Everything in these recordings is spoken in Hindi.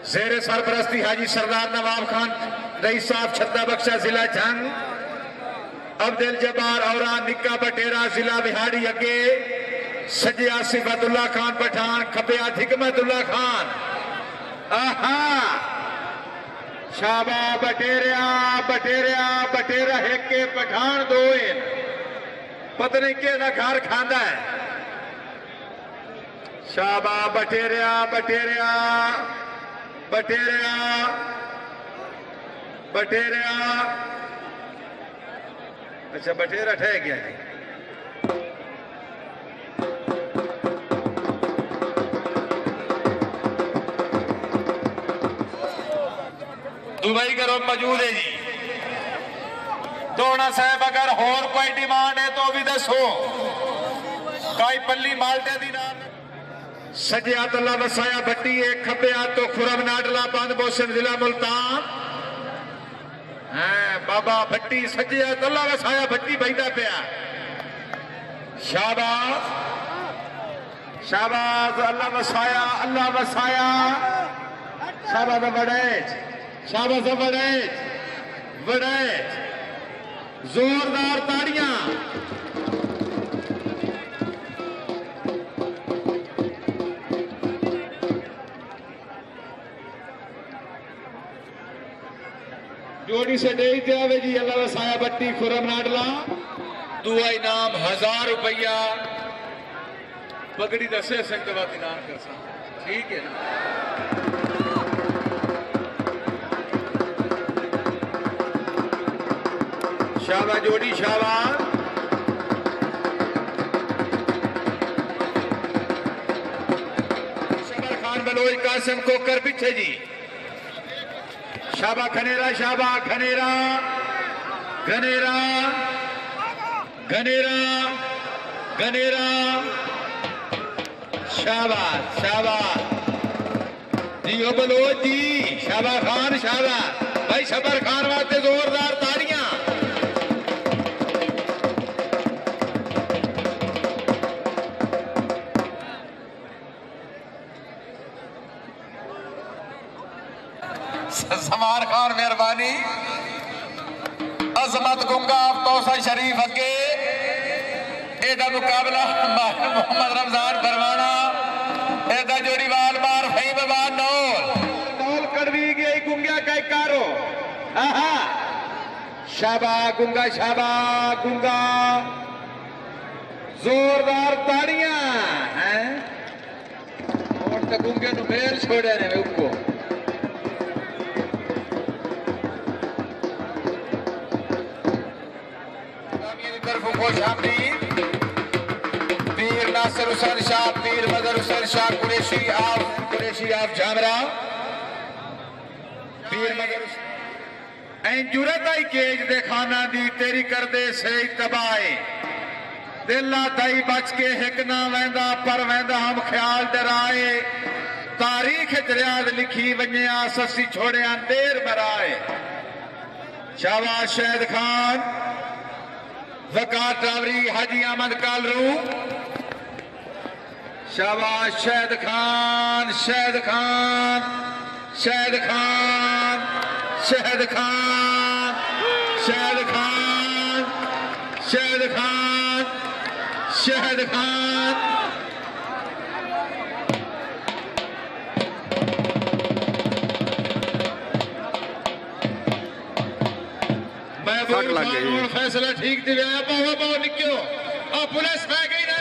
जेर सरपरस्ती हाजी सरदार नवाब खान रईस साहब छत्ता बख्शा जिला जंग, अब्दुल जब्बार औरा निक्का बटेरा जिला बिहाड़ी अगे, सजे आसिफ अब्दुल्ला खान पठान, खबे हिकमतुल्ला खान। आहा शाबा बटेरिया बटेरिया बटेरा एक के पठान दो पत्नी के ना घर खांदा है। शाबा बटेरिया बटेरिया बटेरिया बटेरिया, अच्छा बटेरा ठह गया जी। दुबई का रोक मौजूद है जी। दोना साहब अगर होर कोई डिमांड है तो भी दसो। काई पल्ली माल्टे दी नाम सजे अल्लाह वसाया भट्टी एक खबे तो खुरम नाडला बंद बोसन जिला मुल्तान। बाबा भट्टी सजे अल्लाह वसाया भट्टी बैठा पिया। शाबाश शाबाश अल्लाह वसाया शाबाश बड़े शाबाश बड़े बड़े जोरदार ताड़ियां। जोड़ी से डेई थे आवे जी अल्लाह वसाया भट्टी खुरम नाडला। दुआ इनाम 1000 रुपया। पगड़ी दसे संग बात इनाम कर सकते, ठीक है ना। शाबा जोड़ी शाबा। शबर खान बलोच कासिम कोकर पीछे जी। शाबा खनेरा शाबा खनेरा घनेरा घनेरा घनेरा शाबाश शाबाश जी ओ बलोच जी। शाबा खान शाबा भाई शबर खान वास्ते जोरदार ताड़ियां। समार खान मेहरबानी। अजमत गुंगा तौसा शरीफ अगे एदा मुकाबला मोहम्मद रमजान परवाना एदा जोड़ी वाल बार फई बाबा नौल कड़वी गई गुंगा का कारो। आहा शाबा गुंगा जोरदार ताड़ियां हैं। और तो गुंगे नु मेल छोड़े ने उनको। पीर नासिर हुसैन शाह, पीर मदर हुसैन शाह कुरैशी आप जामरा। पीर मदर जुरत आई केज दे खाना दी तेरी कर दे से तबाए। दिला दई बच के हिक ना वेंदा पर वेंदा हम ख्याल डराए। तारीख रियाद लिखी वन्या ससी छोड़िया देर मराए। शाबाश शहद खान वकार टावरी हाजी अहमद कालरू। शाबाश शहद खान शहद खान शहद खान शहद खान शहद खान शहद खान शहद खान। फैसला ठीक दिया बहुत निक्यो और पुलिस रह गई ना।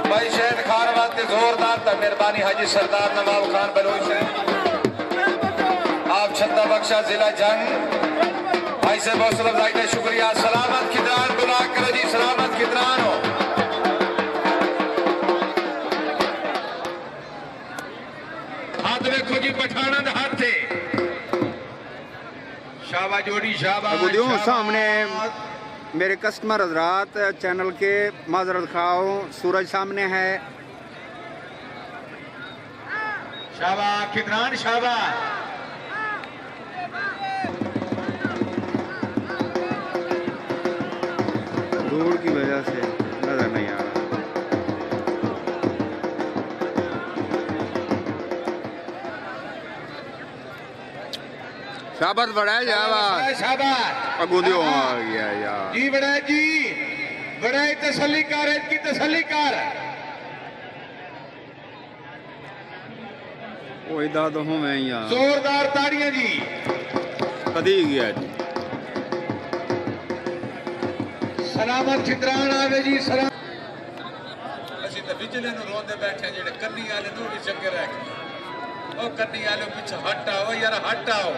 भाई शहद खान वास्ते जोरदार था मेहरबानी हाजी सरदार नवाब खान बलोच आप छत्ता बख्शा जिला जंग। भाई से बहुत शुक्रिया। सलामत खिदरान बुला करो जी, सलामत खिदरान हो। देखो जी पठाना हाथे शाबा जोड़ी शाबा। सामने मेरे कस्टमर हजरात चैनल के माजरत खाओ सूरज सामने है। शाबा खिदरान शाबा। धूल की वजह से नजर नहीं आ रहा। शाबाश बड़ा शाबाश शाबाश अगूदियों आ गया यार। जी बड़ा जी, बड़ा तसल्ली कर, इसकी तसल्ली कर। वो इधर तो हूँ मैं यार। जोरदार ताड़ियां जी। कदी गया जी। सलामत छितरान आवे जी सलाम। ਅਸੀਂ ਤਾਂ ਵਿਜਲੇ ਨੂੰ ਰੋਂਦੇ ਬੈਠੇ ਜਿਹੜੇ ਕੰਨੀ ਵਾਲੇ ਨੂੰ ਵੀ ਚੰਗੇ ਰਹਿ ਗਏ। ਉਹ ਕੰਨੀ ਵਾਲੇ ਪਿੱਛੇ ਹਟ ਆਓ ਯਾਰ, ਹਟ ਆਓ।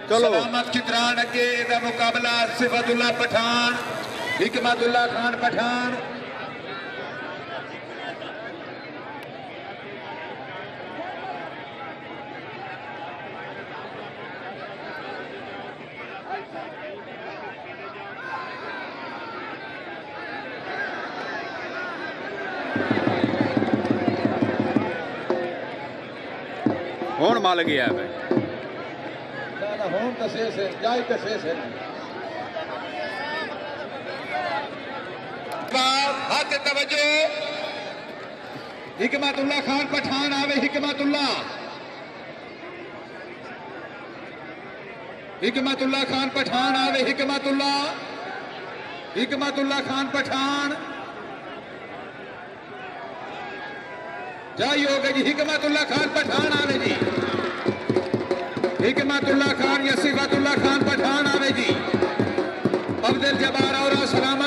चलो सलामत छितरान अगे दा मुकाबला सिफतुल्लाह पठान, हिकमतुल्लाह खान पठान। हूँ मल गया भाई। होम कसे से जाय कसे से हाथ तवज्जो। हिकमतुल्लाह खान पठान आवे। हिकमतुल्लाह खान पठान आवे। हिकमतुल्लाह खान पठान जाइए हो गए जी। हिकमतुल्लाह खान पठान आवे जी। हिकमतुल्लाह खान या सिफतुल्लाह खान पठान आवे जी। अब्दुल जब्बार और सलामत